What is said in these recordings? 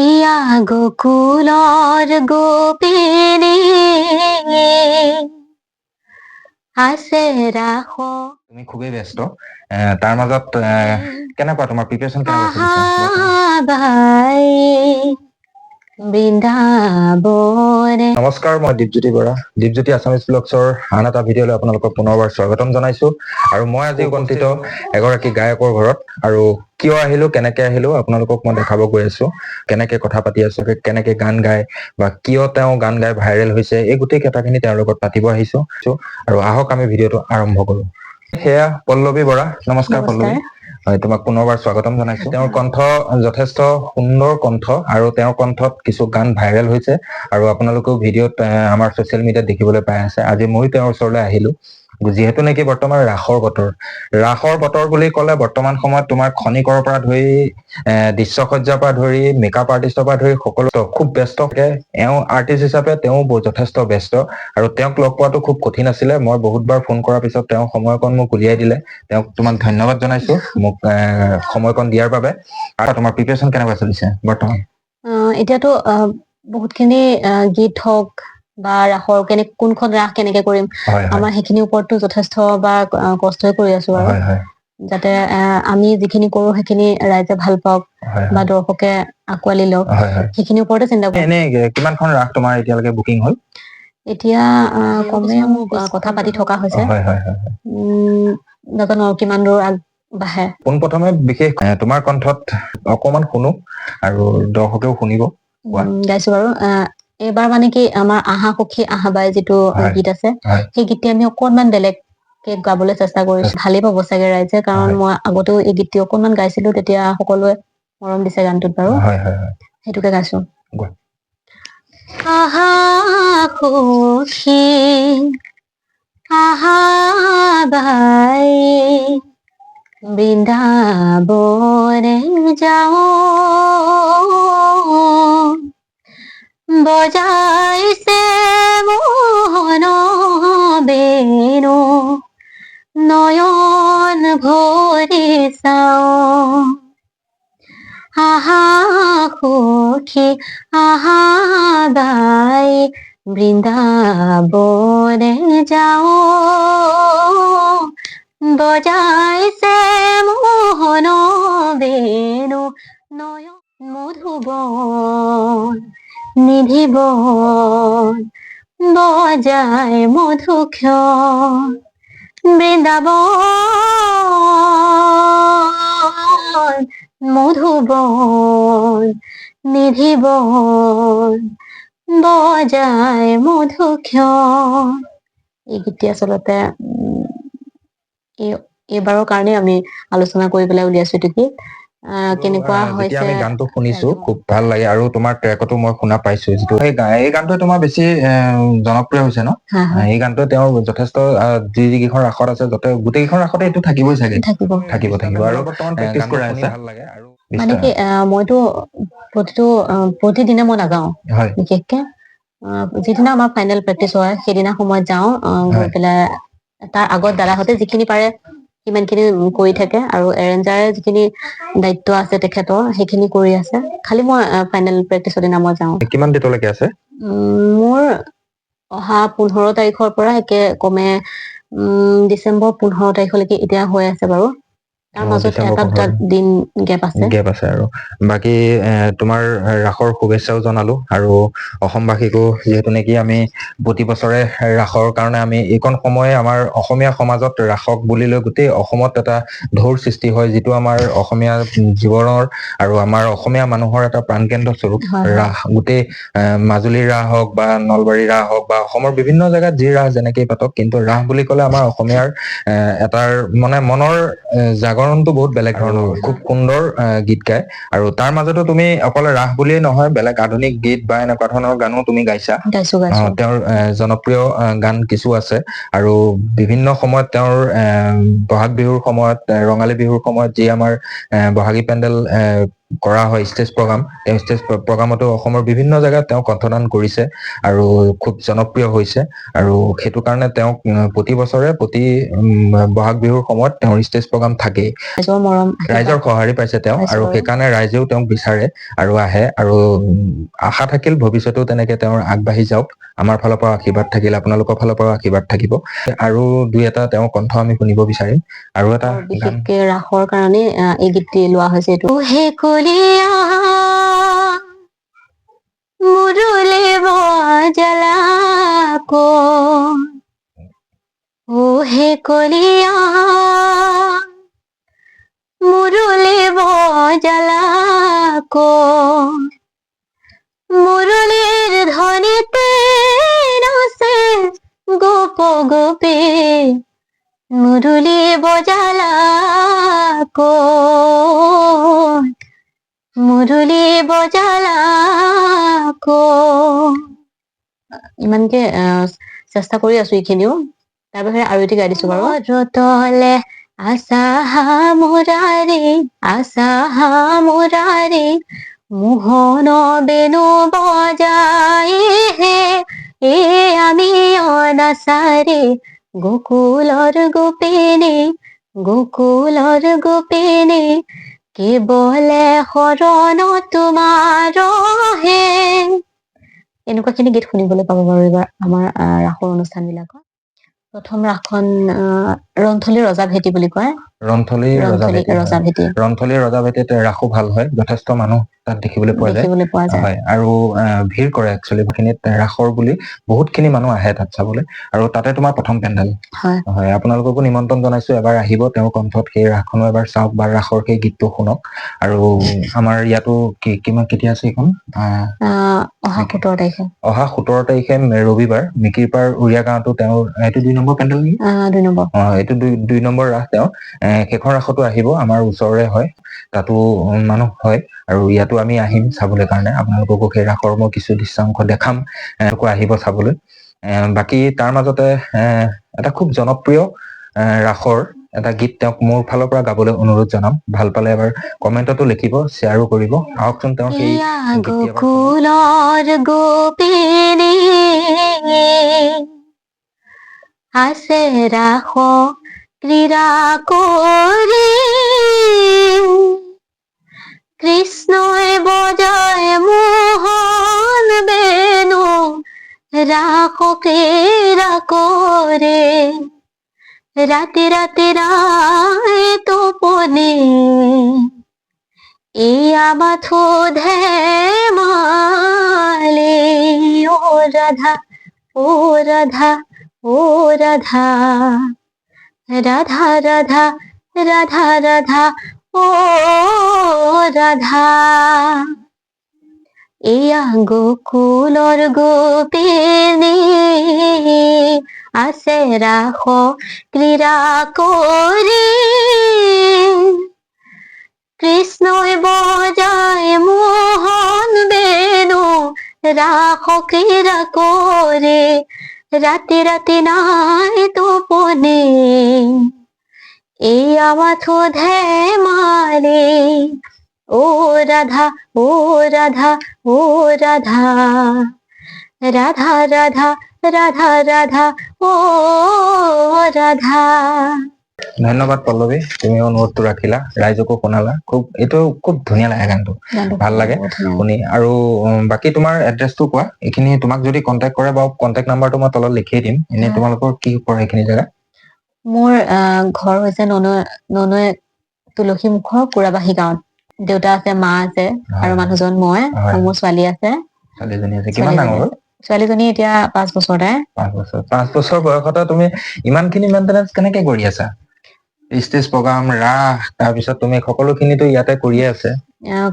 ইয়া গোকুলৰ গোপিনী আছে ৰাস তুমি খুবেই ব্যস্ত তাৰ মাজত কেনেকুৱা তোমাৰ প্ৰিপাৰেচন কেনেকুৱা চলিছে আহাবাই বৃন্দাবনে। নমস্কাৰ, মই দীপজ্যোতি বৰা, দীপজ্যোতি আছামিজ ব্লগছৰ আন এটা ভিডিঅ'লৈ আপোনালোকক পুনৰবাৰ স্বাগতম জনাইছো। আৰু মই আজি উপস্থিত এগৰাকী গায়কৰ ঘৰত, আৰু কিয় আহিলো কেনেকে আহিলো আপোনালোকক মই দেখাব গৈ আছো। কেনেকে কথা পাতি আছো, কেনেকে গান গায় বা কিয় তেওঁ গান গাই ভাইৰেল হৈছে, এই গোটেই কথাখিনি তেওঁৰ লগত পাতিব আহিছো। আৰু আহক আমি ভিডিঅ'টো আৰম্ভ কৰো। সেয়া পল্লৱী বৰা। নমস্কাৰ পল্লৱী। হয়, তোমাক পুনৰবাৰ স্বাগতম জনাইছো। তেওঁৰ কণ্ঠ যথেষ্ট সুন্দৰ কণ্ঠ, আৰু তেওঁৰ কণ্ঠত কিছু গান ভাইৰেল হৈছে, আৰু আপোনালোকেও ভিডিঅ'ত আমাৰ ছচিয়েল মিডিয়াত দেখিবলৈ পাই আছে। আজি মই তেওঁৰ ওচৰলৈ আহিলো, যিহেতু নেকি বৰ্তমান ৰাসৰ বতৰ বুলি ক'লে বৰ্তমান সময়ত তোমাৰ খনিকৰৰ পৰা ধৰি দৃশ্যসজ্জাৰ পৰা ধৰি মেকআপ আৰ্টিষ্টৰ পৰা ধৰি সকলো খুব ব্যস্ত থাকে। এওঁ আৰ্টিষ্ট হিচাপে তেওঁ যথেষ্ট ব্যস্ত, আৰু তেওঁক লগ পোৱাটো খুব কঠিন আছিলে। মই বহুতবাৰ ফোন কৰাৰ পিছত তেওঁ সময়কণ মোক উলিয়াই দিলে। তেওঁক তোমাক ধন্যবাদ জনাইছো মোক সময়কণ দিয়াৰ বাবে। আৰু তোমাৰ প্ৰিপাৰেচন কেনেকুৱা চলিছে বৰ্তমান? এতিয়াতো বহুতখিনি গীত হওক বা ৰাসৰ কোনখন ৰাস কেনেকে কৰিম, আমাৰ সেইখিনিৰ ওপৰতো যথেষ্ট বা কষ্টই কৰি আছো আৰু যাতে আমি যিখিনি কৰো সেইখিনি ৰাইজে ভাল পাওক বা দৰ্শকে আঁকোৱালি লওক, সেইখিনিৰ ওপৰতে চিন্তা কৰো। এনে কিমানখন ৰাস তোমাৰ এতিয়ালৈকে বুকিং হ'ল? এতিয়া কমেও কথা পাতি থকা হৈছে। নাজানো আৰু কিমান দূৰ আগবাঢ়ে। পোনপ্ৰথমে বিশেষ তোমাৰ কণ্ঠত অকমান শুনো, আৰু দৰ্শকেও শুনিব। গাইছো বাৰু। এইবাৰ মানে কি আমাৰ আহা সখী আহাবাই যিটো গীত আছে, সেই গীতটি আমি অকনমান বেলেগকে গাবলৈ চেষ্টা কৰিছো। ভালেই পাব চাগে ৰাইজে, কাৰণ মই আগতেও এই গীতটি অকনমান গাইছিলো, তেতিয়া সকলোৱে মৰম দিছে গানটোত বাৰু। সেইটোকে গাইছো। আহা সখী আহাবাই বৃন্দাবনে যাও, বজাইছে মোহন বেণু নয়ন ভৰি চাও। আহা সখী আহাবাই বৃন্দাবনে যাও, বজাইছে মোহন বেণু নয়ন মধুবন নিধিবন বজায় মধুক্ষণ বৃন্দাবন মধুবন নিধিবন বজায় মধুক্ষণ। এই গীতটি আচলতে এইবাৰৰ কাৰণে আমি আলোচনা কৰি পেলাই উলিয়াইছো এইটো গীত। কেনেকুৱা হৈছে আমি গানটো শুনিছো, খুব ভাল লাগে, আৰু তোমাৰ ট্ৰেকতো মই শুনা পাইছো। যিটো এই গানটোৱে তোমাৰ বেছি জনপ্ৰিয় হৈছে ন? এই গানটোৱে তেওঁৰ যথেষ্ট যিকেইখন ৰাসত আছে, গোটেইকেইখন ৰাসতে এইটো থাকিবই চাগে। থাকিব আৰু বৰ্তমান প্ৰেক্টিচ কৰাই আছে। ভাল লাগে। আৰু মানে কি মইতো প্ৰতিদিনে মই নাগাও, বিশেষকে যিদিনা আমাৰ ফাইনেল প্ৰেক্টিচ হয় সেইদিনা সময়ত যাওঁ। গৈ পেলাই তাৰ আগত দাদাহঁতে যিখিনি পাৰে সিমান খিনি কৰি থাকে, আৰু এৰেঞ্জাৰে যিখিনি দায়িত্ব আছে তেখেতৰ সেইখিনি কৰি আছে। খালি মই ফাইনেল প্ৰেক্টিচৰ দিনা মই যাওঁ। কিমান ডেটলৈকে আছে? মোৰ অহা 15 তাৰিখৰ পৰা কমে ডিচেম্বৰ 15 তাৰিখলৈকে এতিয়া হৈ আছে বাৰু। তাৰ মাজত এটা দুটা দিন গেপ আছে। আৰু বাকী তোমাৰ ৰাসৰ শুভেচ্ছাও জনালো, আৰু অসমবাসীকো, যিহেতু নেকি আমি প্ৰতি বছৰে ৰাসৰ কাৰণে আমি এইকণ সময়ে আমাৰ অসমীয়া সমাজত ৰাসক বুলি লৈ গোটেই অসমত এটা ঢৌৰ সৃষ্টি হয়, যিটো আমাৰ অসমীয়া জীৱনৰ আৰু আমাৰ অসমীয়া মানুহৰ এটা প্ৰাণকেন্দ্ৰ স্বৰূপ ৰাস। গোটেই মাজুলীৰ ৰাস হওক বা নলবাৰীৰ ৰাস হওক বা অসমৰ বিভিন্ন জেগাত যি ৰাস যেনেকেই পাতক, কিন্তু ৰাস বুলি ক'লে আমাৰ অসমীয়াৰ এটাৰ মানে মনৰ জাগৰণটো বহুত বেলেগ ধৰণৰ। খুব সুন্দৰ গীত গায়, আৰু তাৰ মাজতো তুমি অকল ৰাস বুলিয়ে নহয়, বেলেগ আধুনিক গীত বা এনেকুৱা ধৰণৰ গানো তুমি গাইছা। তেওঁৰ জনপ্ৰিয় গান কিছু আছে, আৰু বিভিন্ন সময়ত তেওঁৰ বহাগ বিহুৰ সময়ত, ৰঙালী বিহুৰ সময়ত যি আমাৰ বহাগী পেণ্ডেল কৰা হয় ষ্টেজ প্ৰগ্ৰাম, তেওঁ ষ্টেজ প্ৰগ্ৰামতো অসমৰ বিভিন্ন জেগাত তেওঁ কণ্ঠদান কৰিছে আৰু খুব জনপ্ৰিয় হৈছে। আৰু সেইটো কাৰণে তেওঁক প্ৰতি বছৰে প্ৰতি বহাগ বিহুৰ সময়ত তেওঁৰ ষ্টেজ প্ৰগ্ৰাম থাকেই। ৰাইজৰ সঁহাৰি পাইছে তেওঁ, আৰু সেইকাৰণে ৰাইজেও তেওঁক বিচাৰে আৰু আহে। আৰু আশা থাকিল ভৱিষ্যতেও তেনেকে তেওঁৰ আগবাঢ়ি যাওক। আমাৰ ফালৰ পৰা আশীৰ্বাদ থাকিল, আপোনালোকৰ ফালৰ পৰা আশীৰ্বাদ থাকিব। আৰু দুই এটা তেওঁৰ কণ্ঠ আমি শুনিব বিচাৰিম। আৰু এটা বিশেষকে ৰাসৰ কাৰণে এই গীতটি লোৱা হৈছে। এইটো হে কলিয়া মুৰুলে বজালা কো, ও হে কলিয়া মুৰুলে বজালা কো, মুৰলীৰ ধ্বনিতে নাচে গোপ গোপে, মুৰলী বজালা কোন, মুৰলী বজালা কোন। ইমানকে চেষ্টা কৰি আছো এইখিনিও। তাৰ বাহিৰে আৰু এটি গাই দিছো বাৰু। তলে আশা মুৰাৰী, আশা মুৰাৰী, মোহন বেনু বজাই হে, এ আমি অনাচাৰী, গোকুলৰ গোপিনী, গোকুলৰ গোপিনী, কেৱলে শৰণ তোমাৰ হে। এনেকুৱা খিনি গীত শুনিবলৈ পাব বাৰু এইবাৰ আমাৰ ৰাসৰ অনুষ্ঠান বিলাকত। প্ৰথম ৰাসখন ৰন্থলী ৰজা ভেটি বুলি কয়। ৰন্থলী ৰজা ভেটিত ৰাসো ভাল হয়, যথেষ্ট মানুহ তাত দেখিবলৈ পোৱা যায়। হয়, আৰু ভিৰ কৰে একচুৱেলি খিনিত ৰাসৰ বুলি বহুত খিনি মানুহ আহে তাত চাবলৈ। আৰু তাতে তোমাৰ প্ৰথম পেণ্ডেল। হয়, আপোনালোককো নিমন্ত্ৰণ জনাইছো, এবাৰ আহিব তেওঁৰ কণ্ঠত সেই ৰাসখনো এবাৰ চাওক বা ৰাসৰ সেই গীতটো শুনক। আৰু আমাৰ ইয়াতো কেতিয়া আছে এইখন? অহা 17 তাৰিখে ৰবিবাৰ মিকিৰপাৰ উৰিয়া গাঁৱতো তেওঁৰ এইটো 2 নম্বৰ পেণ্ডেল নেকি? 2 নম্বৰ। এইটো 2 নম্বৰ ৰাস তেওঁ। সেইখন ৰাসতো আহিব, আমাৰ ওচৰৰে হয়, তাতো মানুহ হয়। আৰু ইয়াতো আমি আহিম চাবলৈ কাৰণে, আপোনালোককো সেই ৰাসৰ মই কিছু দৃশ্যাংশ দেখাম, আহিব চাবলৈ। বাকী তাৰ মাজতে এটা খুব জনপ্ৰিয় ৰাসৰ এটা গীত তেওঁক মোৰ ফালৰ পৰা গাবলৈ অনুৰোধ জনাম। ভাল পালে এবাৰ কমেন্টতো লিখিব, শ্বেয়াৰো কৰিব। আহকচোন তেওঁৰ সেই গোকুলৰ গোপিনী আছে ৰাস ক্ৰীড়া কৰি, কৃষ্ণই বজায় মোহন বেনু, ৰাস ক্ৰীড়া কৰে, ৰাতি ৰাতি নাই টোপনি, ইয়া মাথো ধেমালি, ও ৰাধা ও ৰাধা ও ৰাধা, ৰাধা ৰাধা ৰাধা ৰাধা ও ৰাধা। ইয়া গোকুলৰ গোপিনী আছে ৰাস ক্ৰীড়া কৰি, কৃষ্ণই বজায় মোহন বেনু, ৰাস ক্ৰীড়া কৰে, ৰাতি ৰাতি নাই টোপনি, ইয়া মাথো ধেমালি, ও ৰাধা ও ৰাধা ও ৰাধা, ৰাধা ৰাধা ৰাধা ৰাধা ও ৰাধা। ধন্যবাদ পল্লৱী, তুমি অনুৰোধটো ৰাখিলা, ৰাইজকো শুনালা। এইটো খুব ধুনীয়া লাগে, গানটো ভাল লাগে শুনি। আৰু বাকী তোমাৰ এড্ৰেছটো কোৱা। এইখিনি তোমাক যদি কন্টেক্ট কৰে বা কন্টেক্ট নাম্বাৰটো মই তলত লিখিয়ে দিম। এনে তোমালোকৰ কি পৰে এইখিনি জেগা? মোৰ ঘৰ হৈছে ননৈ তুলসী মুখৰ কুৰাবাহী গাঁৱত। দেউতা আছে, মা আছে, আৰু মানুহজন মই, আৰু মোৰ ছোৱালী আছে। ছোৱালীজনী আছে। কিমান ডাঙৰ হ'ল? ছোৱালীজনী এতিয়া 5 বছৰ। 5 বছৰ বয়সতে তুমি ইমানখিনি মেইনটেনেন্স কেনেকে কৰি আছা? ষ্টেজ প্ৰগ্ৰাম, ৰাস, তাৰপিছত তুমি সকলোখিনিতো ইয়াতে কৰিয়ে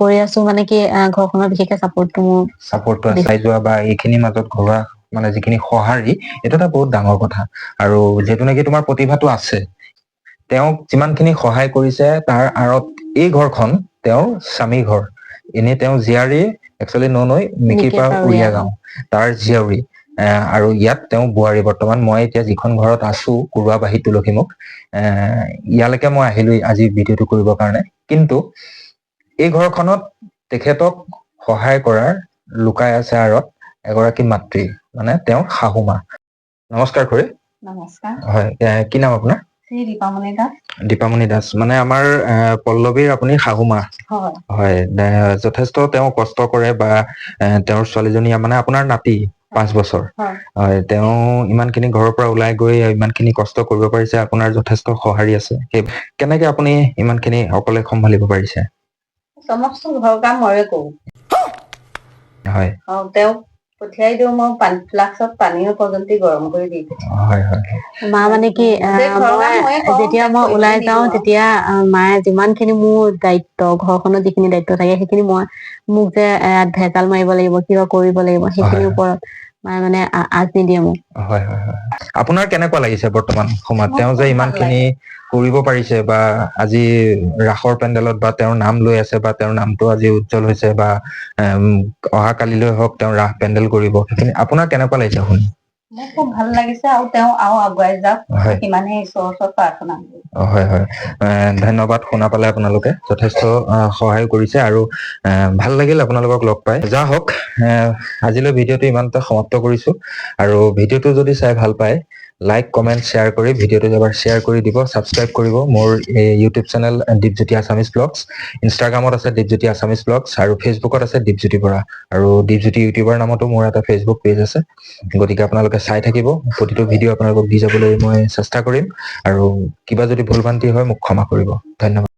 কৰি আছো। মানে কি ঘৰখনৰ বিশেষকে চাপৰ্টটো চাই যোৱা বা এইখিনিৰ মাজত ঘৰুৱা মানে যিখিনি সঁহাৰি, এইটো এটা বহুত ডাঙৰ কথা। আৰু যিহেতু নেকি তোমাৰ প্ৰতিভাটো আছে, তেওঁক যিমানখিনি সহায় কৰিছে তাৰ আঁৰত এই ঘৰখন তেওঁৰ স্বামীৰ ঘৰ। এনে তেওঁ জীয়াৰী একচুৱেলি ননৈ মিকিৰপাৰ উৰিয়া গাঁও, তাৰ জীয়ৰী। আৰু ইয়াত তেওঁ বোৱাৰী। বৰ্তমান মই এতিয়া যিখন ঘৰত আছো, কুৰুৱাবাহী তুলসীমুখ, ইয়ালৈকে মই আহিলো আজি ভিডিঅ'টো কৰিবৰ কাৰণে। কিন্তু এই ঘৰখনত তেখেতক সহায় কৰাৰ লুকাই আছে আঁৰত এগৰাকী মাতৃ, মানে তেওঁৰ শাহুমা। নমস্কাৰ খুৰী। নমস্কাৰ। হয়, কি নাম আপোনাৰ? শ্ৰী দীপামণি দাস। দীপামণি দাস, মানে আমাৰ পল্লৱীৰ আপুনি শাহুমা। হয়, যথেষ্ট তেওঁ কষ্ট কৰে বা তেওঁৰ ছোৱালীজনী মানে আপোনাৰ নাতি 5 বছৰ। হয়, তেওঁ ইমানখিনি ঘৰৰ পৰা ওলাই গৈ ইমানখিনি কষ্ট কৰিব পাৰিছে, আপোনাৰ যথেষ্ট সঁহাৰি আছে। কেনেকে আপুনি ইমানখিনি অকলে চম্ভালিব পাৰিছে? সমস্ত ঘৰৰ কাম ময়ে কৰো। হয়। তেওঁক পঠিয়াই দিওঁ, মই ফ্লাক্সত পানীও পৰ্যন্ত গৰম কৰি দি দিওঁ। হয় হয়। মা মানে কি যেতিয়া মই ওলাই যাওঁ তেতিয়া মায়ে যিমানখিনি মোৰ দায়িত্ব, ঘৰখনৰ যিখিনি দায়িত্ব থাকে সেইখিনি মোক যে ভেজাল মাৰিব লাগিব, কিবা কৰিব লাগিব, সেইখিনিৰ ওপৰত মায়ে মানে আঁচ নিদিয়ে মোক। হয় হয় হয়। আপোনাৰ কেনেকুৱা লাগিছে বৰ্তমান সময়ত তেওঁ যে ইমানখিনি কৰিব পাৰিছে, বা আজি ৰাসৰ পেণ্ডেলত বা তেওঁৰ নাম লৈ আছে, বা তেওঁৰ নামটো আজি উজ্জ্বল হৈছে, বা অহা কালিলৈ হওক তেওঁ ৰাস পেণ্ডেল কৰিব, সেইখিনি আপোনাৰ কেনেকুৱা লাগিছে শুনি? মোৰ খুব ভাল লাগিছে, আৰু তেওঁ আৰু আগুৱাই যাওক, সিমানেই ঈশ্বৰৰ ওচৰত প্ৰাৰ্থনা কৰিছো। হয় হয়, ধন্যবাদ। শুনা পালে আপোনালোকে যথেষ্ট সহায় কৰিছে, আৰু ভাল লাগিল আপোনালোকক লগ পাই। যা হওক, আজিলৈ ভিডিঅ'টো ইমানতে সমাপ্ত কৰিছো। আৰু ভিডিঅ'টো যদি চাই ভাল পায়, লাইক কমেণ্ট শ্বেয়াৰ কৰি ভিডিঅ'টো এবাৰ শ্বেয়াৰ কৰি দিব, ছাবস্ক্ৰাইব কৰিব মোৰ YouTube channel Dipjyoti Assamese blogs. ইনষ্টাগ্ৰামত আছে দীপজ্যোতি আছামিজ ব্লগছ, আৰু ফেচবুকত আছে দীপজ্যোতি বৰা, আৰু দীপজ্যোতি ইউটিউবাৰ নামতো মোৰ এটা ফেচবুক পেজ আছে। গতিকে আপোনালোকে চাই থাকিব, প্ৰতিটো ভিডিঅ' আপোনালোকক দি যাবলৈ মই চেষ্টা কৰিম, আৰু কিবা যদি ভুল ভ্ৰান্তি হয় মোক ক্ষমা কৰিব। ধন্যবাদ।